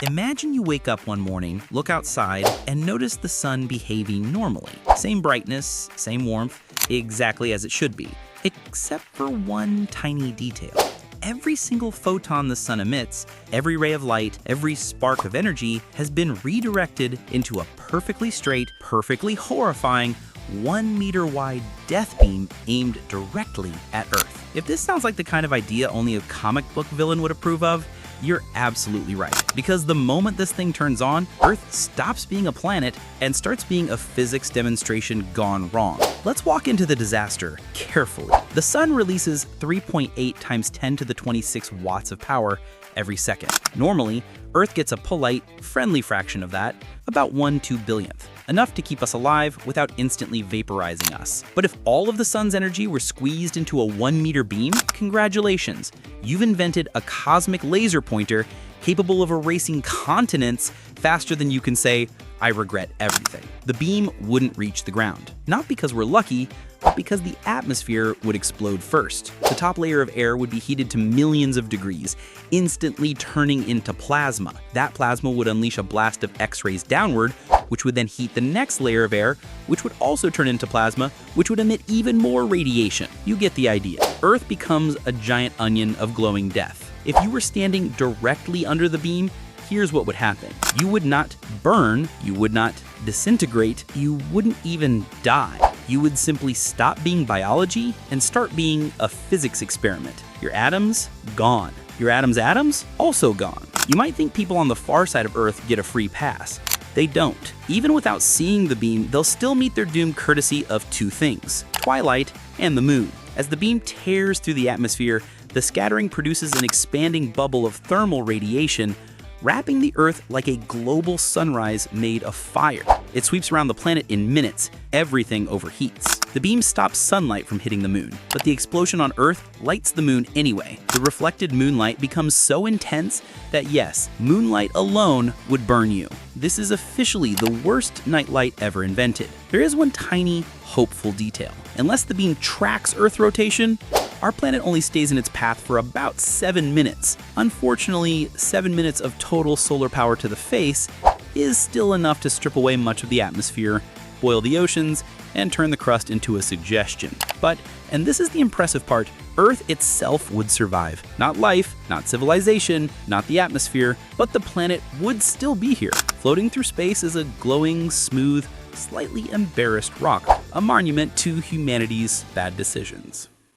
Imagine you wake up one morning, look outside, and notice the sun behaving normally. Same brightness, same warmth, exactly as it should be, except for one tiny detail. Every single photon the sun emits, every ray of light, every spark of energy has been redirected into a perfectly straight, perfectly horrifying, 1 meter wide death beam aimed directly at Earth. If this sounds like the kind of idea only a comic book villain would approve of, you're absolutely right. Because the moment this thing turns on, Earth stops being a planet and starts being a physics demonstration gone wrong. Let's walk into the disaster carefully. The sun releases 3.8 times 10 to the 26 watts of power every second. Normally, Earth gets a polite, friendly fraction of that, about 1/2 billionth, enough to keep us alive without instantly vaporizing us. But if all of the sun's energy were squeezed into a 1 meter beam, congratulations, you've invented a cosmic laser pointer capable of erasing continents faster than you can say, "I regret everything." The beam wouldn't reach the ground. Not because we're lucky, but because the atmosphere would explode first. The top layer of air would be heated to millions of degrees, instantly turning into plasma. That plasma would unleash a blast of X-rays downward, which would then heat the next layer of air, which would also turn into plasma, which would emit even more radiation. You get the idea. Earth becomes a giant onion of glowing death. If you were standing directly under the beam, here's what would happen. You would not burn, you would not disintegrate, you wouldn't even die. You would simply stop being biology and start being a physics experiment. Your atoms, gone. Your atoms, also gone. You might think people on the far side of Earth get a free pass. They don't. Even without seeing the beam, they'll still meet their doom courtesy of two things: twilight and the moon. As the beam tears through the atmosphere, the scattering produces an expanding bubble of thermal radiation, wrapping the Earth like a global sunrise made of fire. It sweeps around the planet in minutes. Everything overheats. The beam stops sunlight from hitting the moon, but the explosion on Earth lights the moon anyway. The reflected moonlight becomes so intense that yes, moonlight alone would burn you. This is officially the worst nightlight ever invented. There is one tiny, hopeful detail. Unless the beam tracks Earth rotation, our planet only stays in its path for about 7 minutes. Unfortunately, 7 minutes of total solar power to the face is still enough to strip away much of the atmosphere, boil the oceans, and turn the crust into a suggestion. But, and this is the impressive part, Earth itself would survive. Not life, not civilization, not the atmosphere, but the planet would still be here, floating through space as a glowing, smooth, slightly embarrassed rock, a monument to humanity's bad decisions.